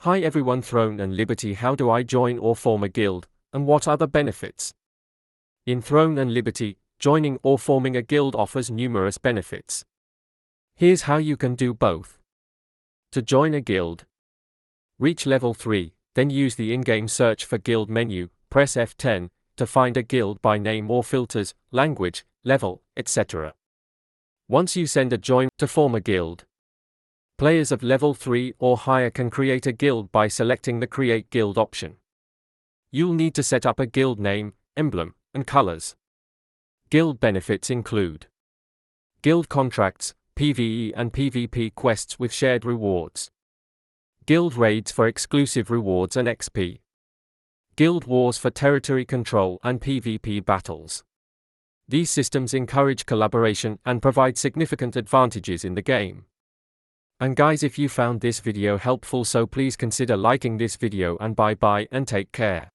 Hi everyone, Throne and Liberty. How do I join or form a guild, and what are the benefits? In Throne and Liberty, joining or forming a guild offers numerous benefits. Here's how you can do both. To join a guild, reach level 3, then use the in-game search for guild menu, press F10, to find a guild by name or filters, language, level, etc. Once you send a join to form a guild, players of level 3 or higher can create a guild by selecting the Create Guild option. You'll need to set up a guild name, emblem, and colors. Guild benefits include guild contracts, PvE and PvP quests with shared rewards, guild raids for exclusive rewards and XP, guild wars for territory control and PvP battles. These systems encourage collaboration and provide significant advantages in the game. And guys, if you found this video helpful, so please consider liking this video, and bye bye and take care.